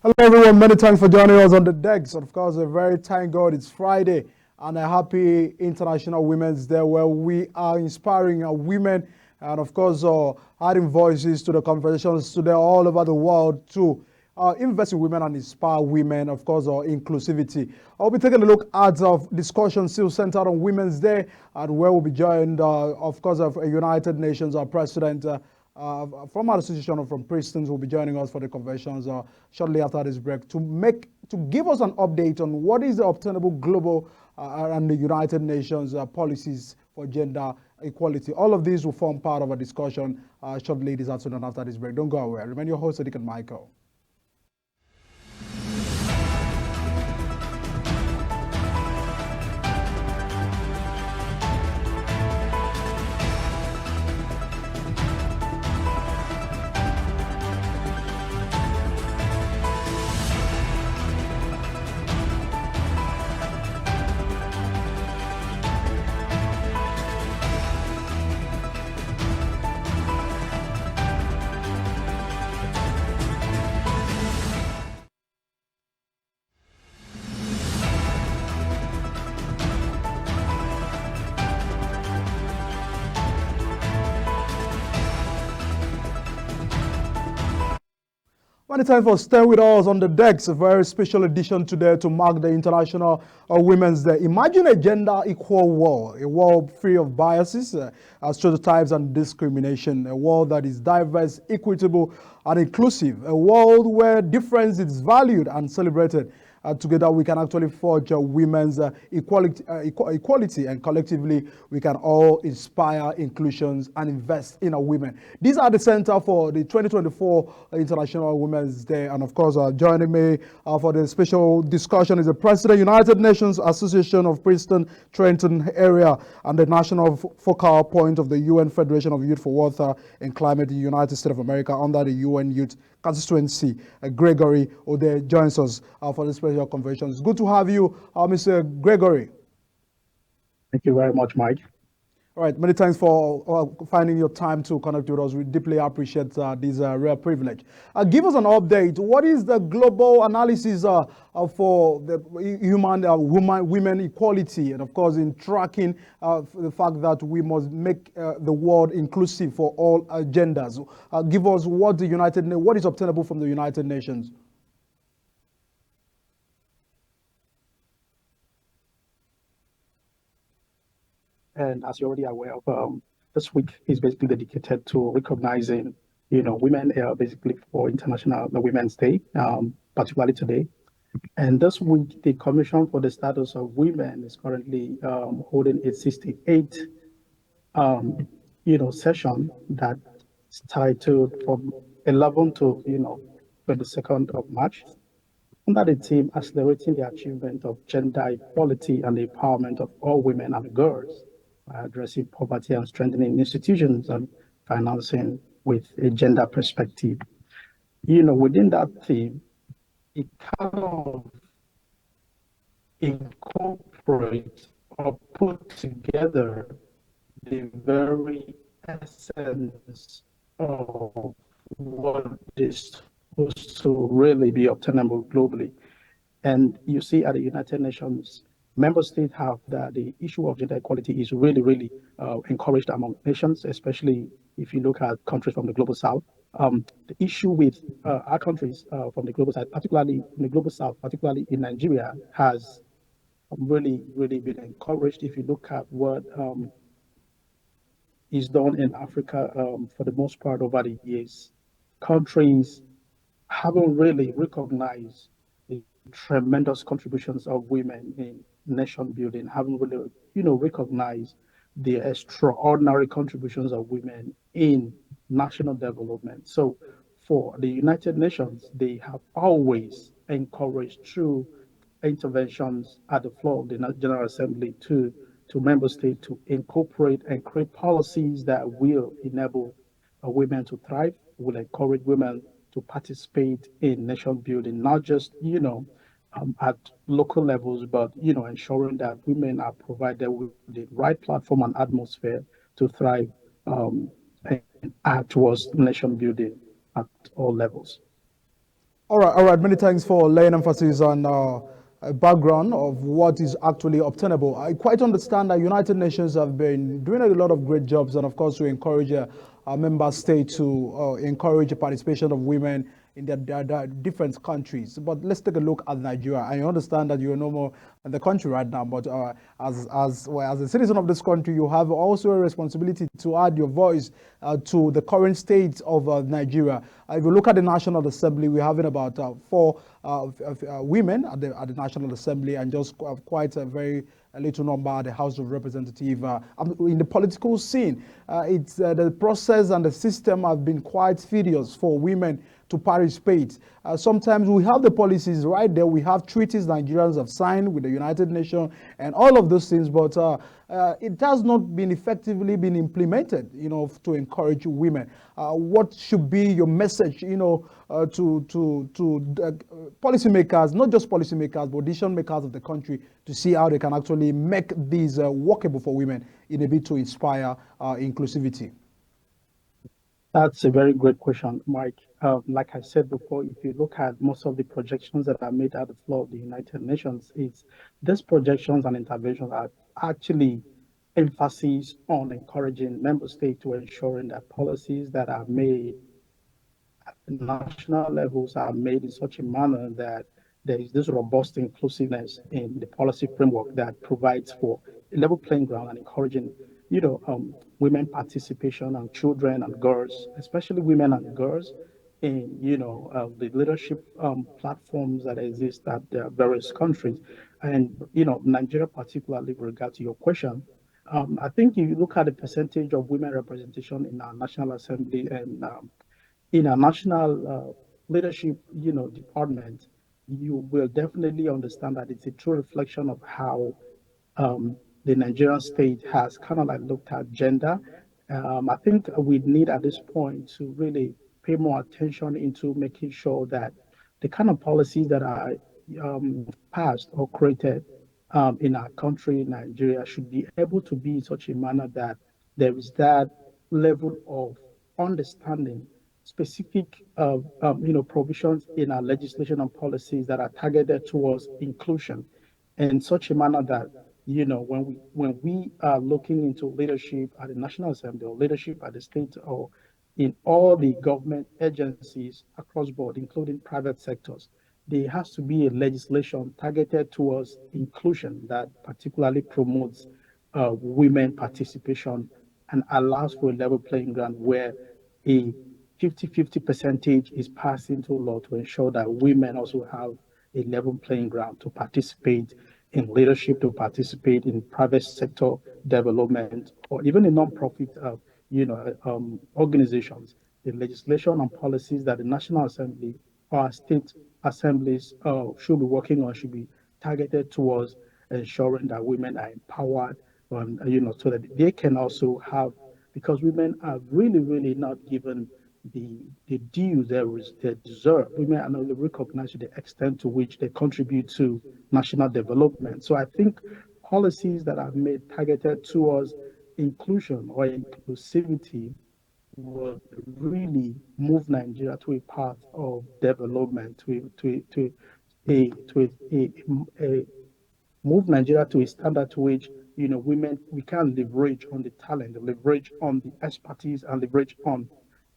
Hello, everyone. Many thanks for joining us on the decks. Of course, a very thank God it's Friday and a happy International Women's Day where we are inspiring our women and, of course, adding voices to the conversations today all over the world to invest in women and inspire women, of course, inclusivity. I'll be taking a look at discussion still centered on Women's Day and where we'll be joined, of course, of United Nations President. From our association or from Pristons will be joining us for the conventions shortly after this break to give us an update on what is the obtainable global and the United Nations policies for gender equality. All of these will form part of a discussion shortly this afternoon after this break. Don't go away. Remain your host, Sadiq and Michael. Many thanks for staying with us on the decks. A very special edition today to mark the International Women's Day. Imagine a gender equal world, a world free of biases, stereotypes, and discrimination. A world that is diverse, equitable, and inclusive. A world where difference is valued and celebrated. Together we can actually forge women's equality, and collectively we can all inspire inclusions and invest in our women. These are the center for the 2024 International Women's Day, and of course joining me for the special discussion is the President, United Nations Association of Princeton Trenton area and the national focal point of the UN Federation of Youth for Water and Climate, the United States of America under the UN Youth Constituency. Gregory Ode joins us for this special convention. It's good to have you, Mr. Gregory. Thank you very much, Mike. All right, many thanks for finding your time to connect with us. We deeply appreciate this rare privilege. Give us an update. What is the global analysis for the women equality, and of course in tracking the fact that we must make the world inclusive for all genders? Give us what is obtainable from the United Nations. And as you're already aware of, this week is basically dedicated to recognizing, women basically for International Women's Day, particularly today. And this week, the Commission for the Status of Women is currently holding its 68th, session that's titled from 11 to, 22nd of March, under the theme Accelerating the Achievement of Gender Equality and the Empowerment of All Women and Girls by addressing poverty and strengthening institutions and financing with a gender perspective. Within that theme, it kind of incorporates or put together the very essence of what is supposed to really be obtainable globally. And you see at the United Nations, member states have that the issue of gender equality is really, really encouraged among nations, especially if you look at countries from the global south. The issue with our countries from the global south, particularly in the global south, particularly in Nigeria, has really, really been encouraged. If you look at what is done in Africa for the most part over the years, countries haven't really recognized the tremendous contributions of women in nation building, haven't really, recognized the extraordinary contributions of women in national development. So for the United Nations, they have always encouraged through interventions at the floor of the General Assembly to member states to incorporate and create policies that will enable women to thrive, will encourage women to participate in nation building, not just, at local levels, but, ensuring that women are provided with the right platform and atmosphere to thrive and act towards nation building at all levels. All right. Many thanks for laying emphasis on a background of what is actually obtainable. I quite understand that United Nations have been doing a lot of great jobs, and of course, we encourage our member state to encourage the participation of women in their different countries. But let's take a look at Nigeria. I understand that you're no more in the country right now, but as a citizen of this country, you have also a responsibility to add your voice to the current state of Nigeria. If you look at the National Assembly, we're having about four women at the National Assembly, and just quite a little number at the House of Representatives. In the political scene, it's the process and the system have been quite tedious for women to participate. Sometimes we have the policies right there. We have treaties Nigerians have signed with the United Nations and all of those things, but it has not been effectively been implemented, to encourage women. What should be your message, to policymakers, not just policymakers, but decision makers of the country, to see how they can actually make these workable for women in a bit to inspire inclusivity? That's a very great question, Mike. Like I said before, if you look at most of the projections that are made at the floor of the United Nations, it's these projections and interventions are actually emphasis on encouraging member states to ensuring that policies that are made at the national levels are made in such a manner that there is this robust inclusiveness in the policy framework that provides for a level playing ground and encouraging, women participation and children and girls, especially women and girls, in the leadership platforms that exist at the various countries, and Nigeria particularly with regard to your question. I think if you look at the percentage of women representation in our National Assembly and in a national leadership, department, you will definitely understand that it's a true reflection of how the Nigerian state has kind of like looked at gender. I think we need at this point to really pay more attention into making sure that the kind of policies that are passed or created in our country, Nigeria, should be able to be in such a manner that there is that level of understanding specific provisions in our legislation and policies that are targeted towards inclusion in such a manner that when we are looking into leadership at the National Assembly or leadership at the state or in all the government agencies across board, including private sectors, there has to be a legislation targeted towards inclusion that particularly promotes women participation and allows for a level playing ground where a 50-50 percentage is passed into law to ensure that women also have a level playing ground to participate in leadership, to participate in private sector development, or even in non-profit, organizations. The legislation and policies that the National Assembly or state assemblies should be working on should be targeted towards ensuring that women are empowered, so that they can also have, because women are really, really not given the due they deserve. Women are not recognized to the extent to which they contribute to national development. So I think policies that are made targeted towards inclusion or inclusivity would really move Nigeria to a path of development, to move Nigeria to a standard to which women we can leverage on the talent, leverage on the expertise, and leverage on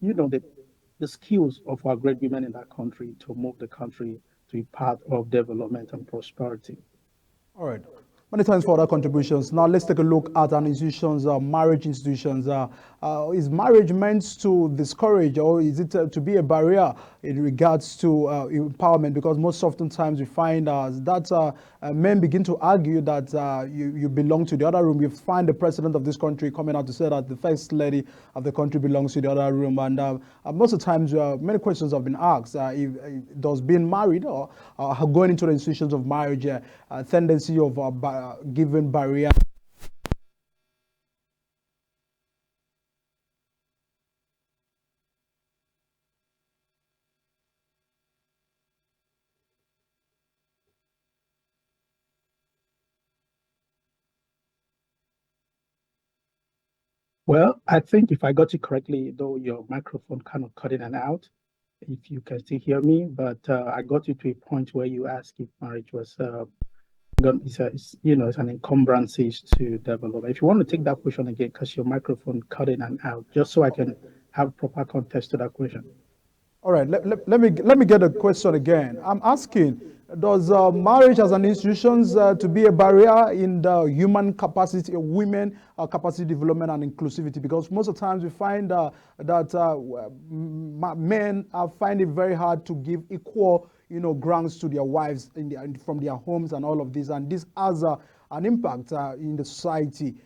the skills of our great women in that country to move the country to a path of development and prosperity. All right. Many thanks for other contributions. Now let's take a look at an institutions, marriage institutions. Is marriage meant to discourage, or is it to be a barrier in regards to empowerment? Because most oftentimes we find that men begin to argue that you belong to the other room. You find the president of this country coming out to say that the first lady of the country belongs to the other room. And most of the times, many questions have been asked. If does being married or going into the institutions of marriage a tendency of giving barrier? Well, I think if I got you correctly, though your microphone kind of cut in and out, if you can still hear me, but I got you to a point where you asked if marriage was it's an encumbrances to develop. If you want to take that question again, because your microphone cut in and out, just so I can have proper context to that question. All right, let me get a question again. I'm asking, does marriage as an institution to be a barrier in the human capacity, women capacity development and inclusivity? Because most of the times we find that men find it very hard to give equal, grants to their wives from their homes and all of this, and this has an impact in the society.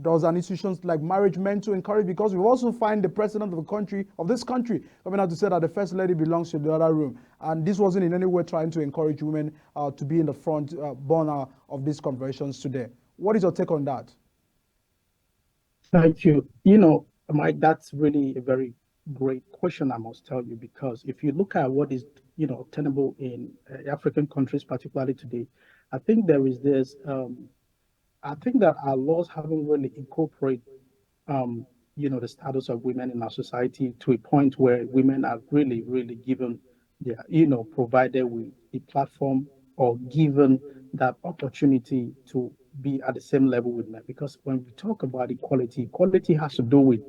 Does an institutions like marriage meant to encourage? Because we also find the president of this country coming out to say that the first lady belongs to the other room, and this wasn't in any way trying to encourage women to be in the front burner of these conversations today. What is your take on that? Thank you. Mike, that's really a very great question, I must tell you, because if you look at what is, obtainable in African countries, particularly today, I think there is this. I think that our laws haven't really incorporated, the status of women in our society to a point where women are really, really given, provided with a platform or given that opportunity to be at the same level with men. Because when we talk about equality, equality has to do with,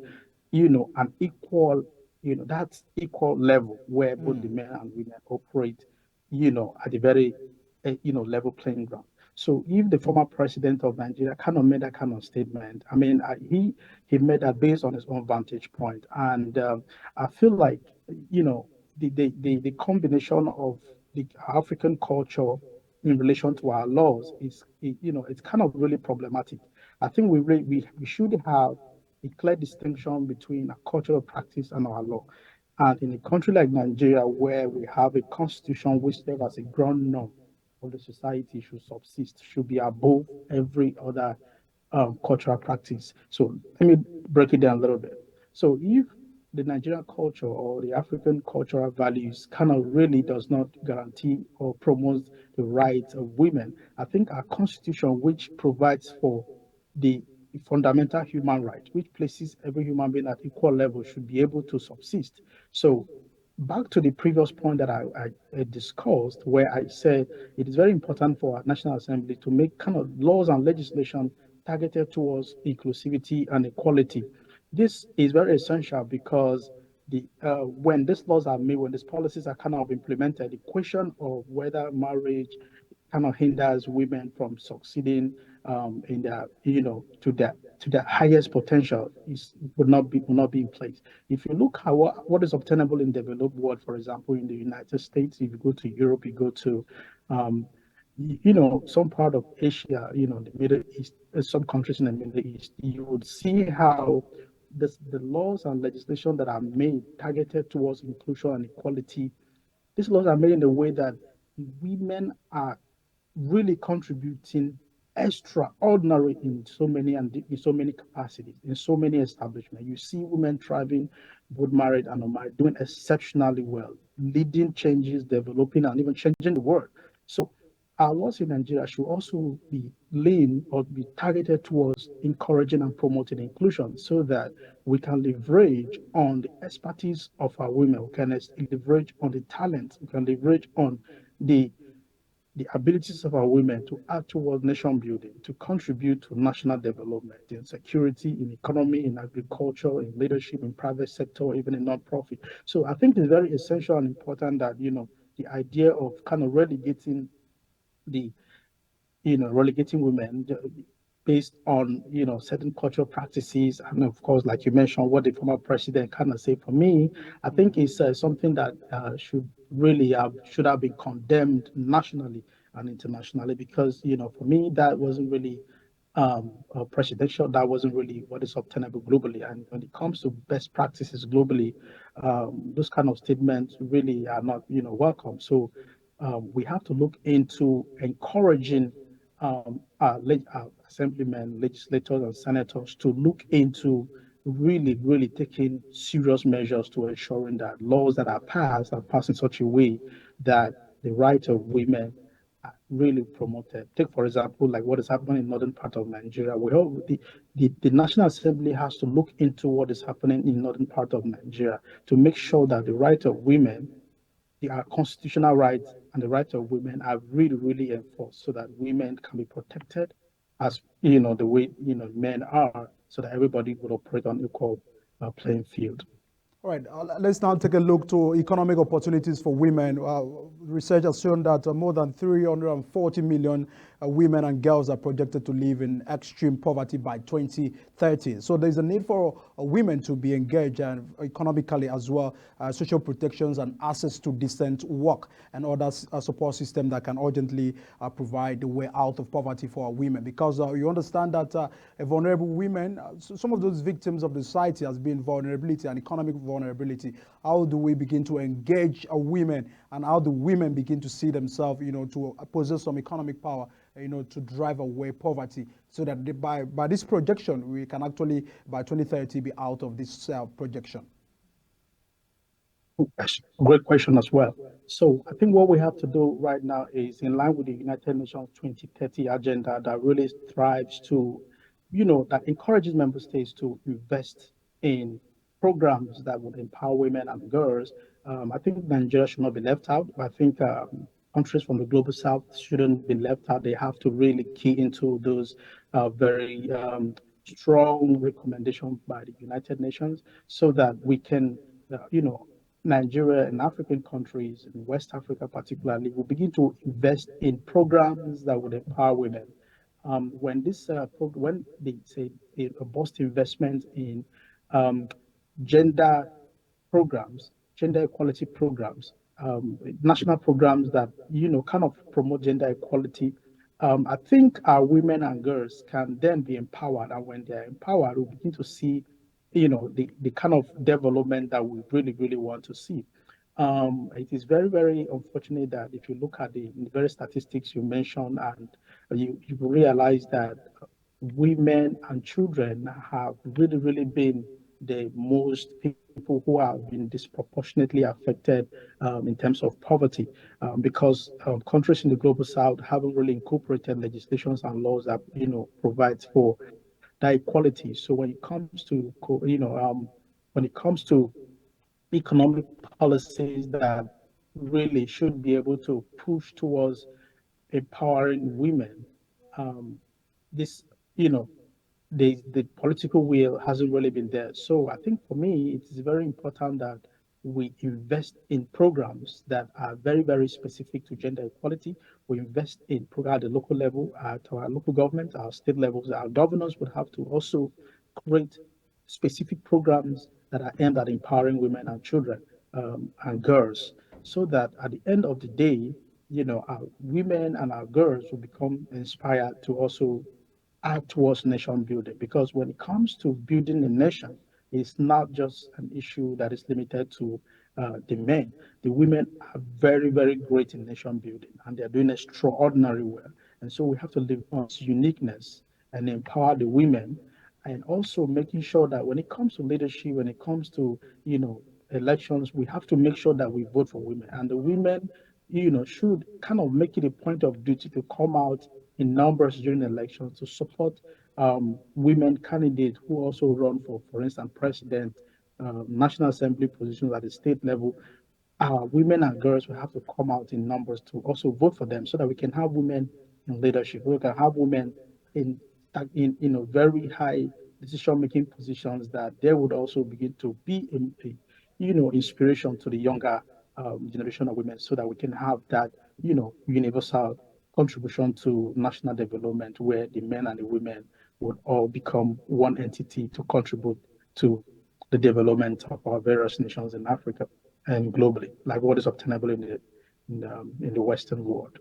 an equal, that's equal level where both the men and women operate, at a very, level playing ground. So if the former president of Nigeria kind of made that kind of statement, I mean, he made that based on his own vantage point, and I feel like, the combination of the African culture in relation to our laws it's kind of really problematic. I think we should have a clear distinction between our cultural practice and our law. And in a country like Nigeria, where we have a constitution which serves as a ground norm of the society should subsist, should be above every other cultural practice. So let me break it down a little bit. So if the Nigerian culture or the African cultural values kind of really does not guarantee or promote the rights of women, I think our constitution, which provides for the fundamental human right, which places every human being at equal level, should be able to subsist. So back to the previous point that I discussed, where I said it is very important for our National Assembly to make kind of laws and legislation targeted towards inclusivity and equality. This is very essential because when these laws are made, when these policies are kind of implemented, the question of whether marriage kind of hinders women from succeeding in their, to their highest potential would not be in place. If you look at what is obtainable in developed world, for example, in the United States, if you go to Europe, you go to some part of Asia, the Middle East, some countries in the Middle East, you would see how the laws and legislation that are made targeted towards inclusion and equality, these laws are made in a way that women are really contributing extraordinary in so many and in so many capacities, in so many establishments. You see women thriving, both married and unmarried, doing exceptionally well, leading changes, developing, and even changing the world. So our laws in Nigeria should also be lean or be targeted towards encouraging and promoting inclusion so that we can leverage on the expertise of our women, we can leverage on the talent, we can leverage on the the abilities of our women to add towards nation building, to contribute to national development in security, in economy, in agriculture, in leadership, in private sector, even in non-profit. So I think it's very essential and important that, the idea of kind of the, relegating women based on, certain cultural practices. And of course, like you mentioned, what the former president kind of said, for me, I think it's something that should have been condemned nationally and internationally because, for me, that wasn't really presidential. That wasn't really what is obtainable globally. And when it comes to best practices globally, those kind of statements really are not, welcome. So we have to look into encouraging our assemblymen, legislators, and senators to look into really, really taking serious measures to ensuring that laws that are passed in such a way that the rights of women are really promoted. Take, for example, like what is happening in northern part of Nigeria. The National Assembly has to look into what is happening in northern part of Nigeria to make sure that the right of women, our constitutional rights and the rights of women are really, really enforced so that women can be protected as, the way, men are, so that everybody would operate on equal playing field. All right, let's now take a look to economic opportunities for women. Research has shown that more than 340 million women and girls are projected to live in extreme poverty by 2030. So there's a need for women to be engaged and economically as well, social protections and access to decent work and other support system that can urgently provide the way out of poverty for women. Because you understand that vulnerable women, some of those victims of the society has been vulnerability and economic vulnerability. How do we begin to engage women, and how do women begin to see themselves, to possess some economic power, to drive away poverty, so that by this projection, we can actually, by 2030, be out of this projection? That's a great question as well. So I think what we have to do right now is in line with the United Nations 2030 agenda that really strives to, that encourages member states to invest in programs that would empower women and girls. I think Nigeria should not be left out. I think countries from the global south shouldn't be left out. They have to really key into those very strong recommendations by the United Nations so that we can, Nigeria and African countries, in West Africa particularly, will begin to invest in programs that would empower women. When when they say a robust investment in um, gender programs, gender equality programs, national programs that kind of promote gender equality. I think our women and girls can then be empowered, and when they're empowered, we begin to see, the kind of development that we really, really want to see. It is very, very unfortunate that if you look at the very statistics you mentioned, and you realize that women and children have really, really been the most people who have been disproportionately affected in terms of poverty because countries in the global south haven't really incorporated legislations and laws that provides for that equality. So when it comes to when it comes to economic policies that really should be able to push towards empowering women, um, this you know the political will hasn't really been there. So I think for me, it is very important that we invest in programs that are very, very specific to gender equality. We invest in programs at the local level, at our local government, our state levels. Our governors would have to also create specific programs that are aimed at empowering women and children and girls, so that at the end of the day, our women and our girls will become inspired to also add towards nation building. Because when it comes to building a nation, it's not just an issue that is limited to the men. The women are very, very great in nation building, and they're doing extraordinary well. And so we have to live on uniqueness and empower the women, and also making sure that when it comes to leadership, when it comes to elections, we have to make sure that we vote for women, and the women should kind of make it a point of duty to come out in numbers during elections to support women candidates who also run for instance, president, National Assembly positions at the state level. Women and girls will have to come out in numbers to also vote for them, so that we can have women in leadership. We can have women in very high decision-making positions, that they would also begin to be inspiration to the younger generation of women, so that we can have that universal contribution to national development, where the men and the women would all become one entity to contribute to the development of our various nations in Africa and globally, like what is obtainable in the Western world.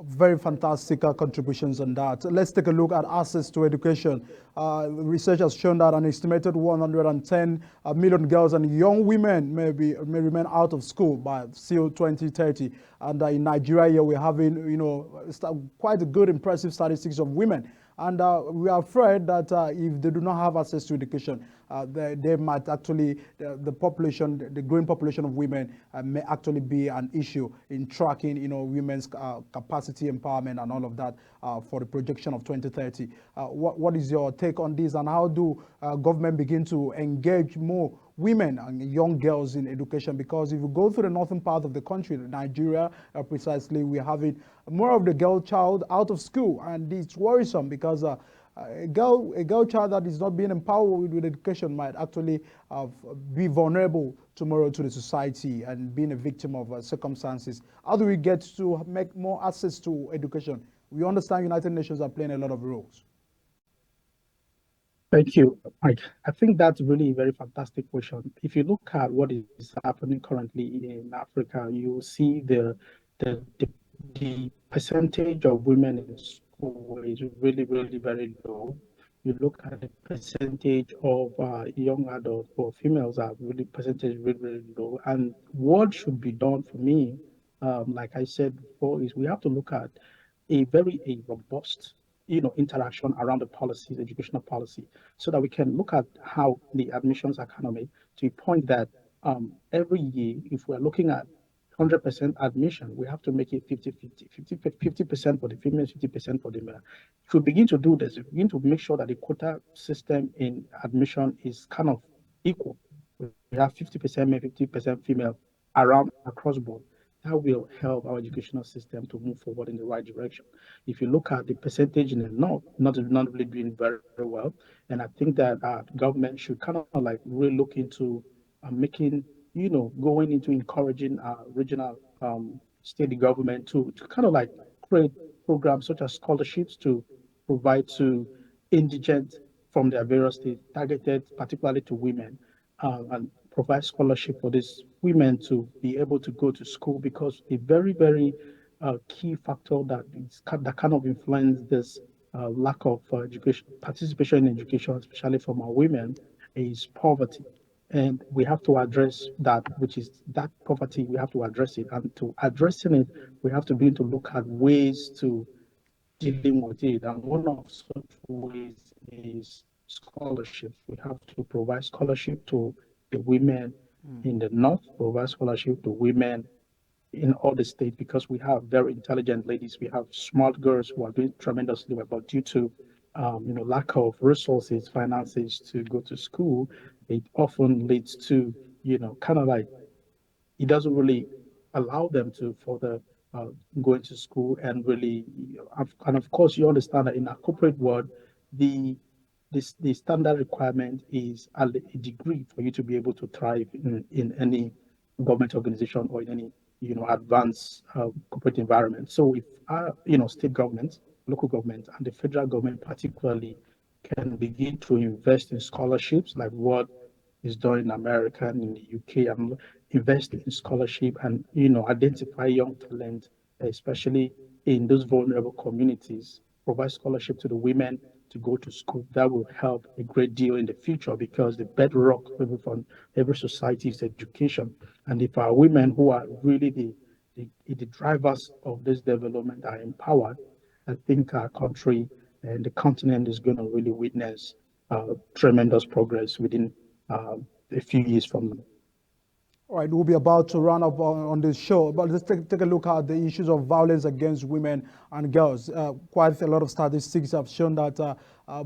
Very fantastic contributions on that. Let's take a look at access to education. Research has shown that an estimated 110 million girls and young women may remain out of school by still 2030. And in Nigeria, here we're having quite a good, impressive statistics of women And we are afraid that if they do not have access to education, they might actually, the population, the growing population of women may actually be an issue in tracking, women's capacity empowerment and all of that for the projection of 2030. What is your take on this, and how do government begin to engage more women and young girls in education? Because if you go through the northern part of the country, Nigeria precisely, we're having more of the girl child out of school, and it's worrisome because a girl child that is not being empowered with education might actually be vulnerable tomorrow to the society and being a victim of circumstances. How do we get to make more access to education? We understand United Nations are playing a lot of roles. Thank you, Mike. I think that's really a very fantastic question. If you look at what is happening currently in Africa, you see the, the percentage of women in school is really, really very low. You look at the percentage of young adults or females are really percentage really, really low. And what should be done for me, like I said before, is we have to look at a robust interaction around the policies, educational policy, so that we can look at how the admissions economy to a point that every year, if we're looking at 100% admission, we have to make it 50% for the females, 50% for the male. If we begin to do this, if we begin to make sure that the quota system in admission is kind of equal, we have 50% male, 50% female around across board, that will help our educational system to move forward in the right direction. If you look at the percentage in the north, not really doing very, very well, and I think that government should kind of like really look into making, going into encouraging regional state government to kind of like create programs such as scholarships to provide to indigent from their various states, targeted particularly to women, and provide scholarship for these women to be able to go to school, because a very, very key factor that kind of influence this lack of education participation in education, especially from our women, is poverty. And we have to address that, which is that poverty. We have to address it, and to addressing it, we have to begin to look at ways to dealing with it. And one of such ways is scholarships. We have to provide scholarship to the women in the north, provide scholarship to women in all the states, because we have very intelligent ladies. We have smart girls who are doing tremendously well, but due to lack of resources, finances to go to school, it often leads to kind of like it doesn't really allow them to further go into school and really. And of course, you understand that in a corporate world, the the standard requirement is a degree for you to be able to thrive in any government organization or in any advanced corporate environment. So if our state government, local government, and the federal government particularly can begin to invest in scholarships like what is done in America and in the UK, and invest in scholarship and identify young talent, especially in those vulnerable communities, provide scholarship to the women to go to school. That will help a great deal in the future, because the bedrock from every society is education. And if our women, who are really the drivers of this development, are empowered, I think our country and the continent is going to really witness tremendous progress within a few years from now. All right, we'll be about to run up on this show, but let's take a look at the issues of violence against women and girls. Quite a lot of statistics have shown that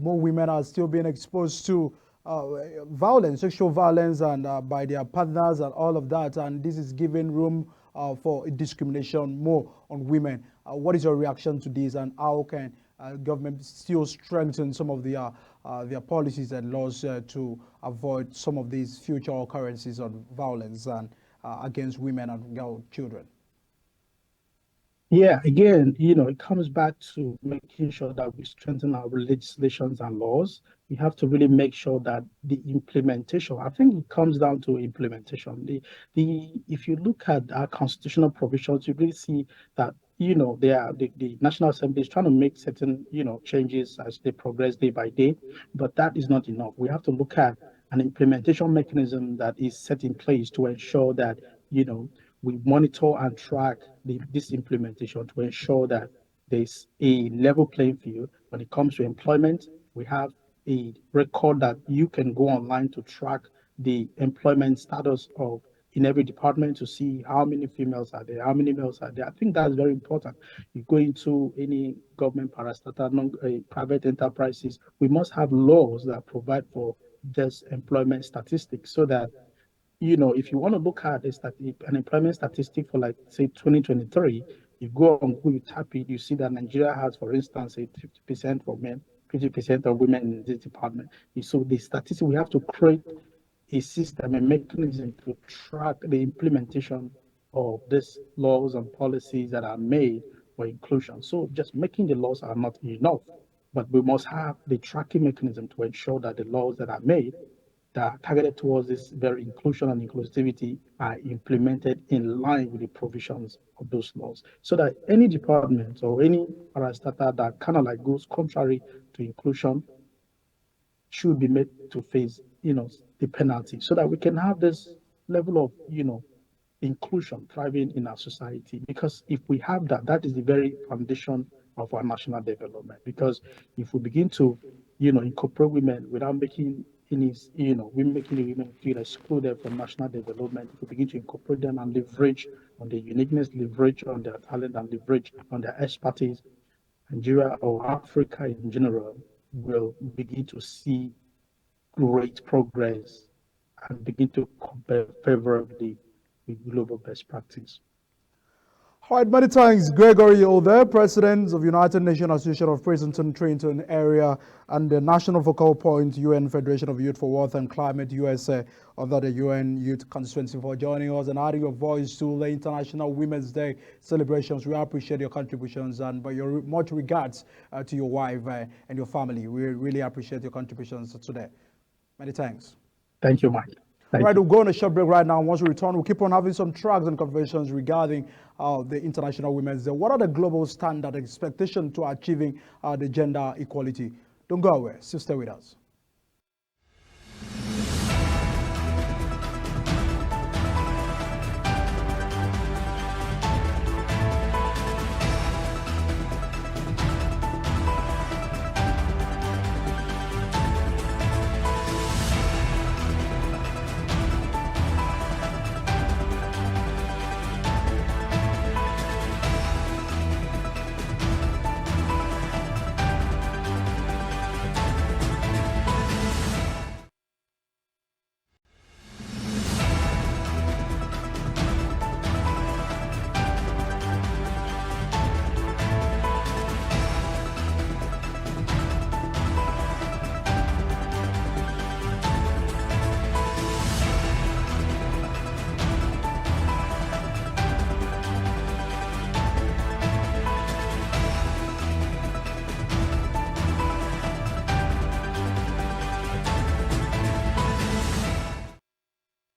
more women are still being exposed to violence, sexual violence, and by their partners and all of that. And this is giving room for discrimination more on women. What is your reaction to this, and how can government still strengthen some of their policies and laws to avoid some of these future occurrences of violence and against women and girl children? Yeah, again, it comes back to making sure that we strengthen our legislations and laws. We have to really make sure that the implementation, I think it comes down to implementation. If you look at our constitutional provisions, you really see that, the National Assembly is trying to make certain, changes as they progress day by day, but that is not enough. We have to look at an implementation mechanism that is set in place to ensure that, we monitor and track this implementation to ensure that there's a level playing field. When it comes to employment, we have a record that you can go online to track the employment status of in every department to see how many females are there, how many males are there. I think that's very important. You go into any government parastatal, private enterprises, we must have laws that provide for this employment statistics so that if you want to look at an employment statistic for like say 2023, you go on Google, you tap it, you see that Nigeria has, for instance, a 50% for men, 50% of women in this department. So the statistic, we have to create a system, a mechanism to track the implementation of these laws and policies that are made for inclusion. So just making the laws are not enough, but we must have the tracking mechanism to ensure that the laws that are made that are targeted towards this very inclusion and inclusivity are implemented in line with the provisions of those laws. So that any department or any parastatal that kind of like goes contrary to inclusion should be made to face, the penalty so that we can have this level of, inclusion thriving in our society. Because if we have that, that is the very foundation of our national development. Because if we begin to, incorporate women without making any, we making the women feel excluded from national development, if we begin to incorporate them and leverage on their uniqueness, leverage on their talent, and leverage on their expertise, Nigeria or Africa in general will begin to see great progress and begin to compare favorably with global best practice. All right, many thanks, Gregory Ode, President of United Nations Association of Princeton Trenton Area and the National Focal Point UN Federation of Youth for Wealth and Climate USA under the UN Youth Constituency for joining us and adding your voice to the International Women's Day celebrations. We appreciate your contributions and by your much regards to your wife and your family. We really appreciate your contributions today. Many thanks. Thank you, Mike. We'll go on a short break right now. Once we return, we'll keep on having some tracks and conversations regarding the International Women's Day. What are the global standard expectations to achieving the gender equality? Don't go away. Still stay with us.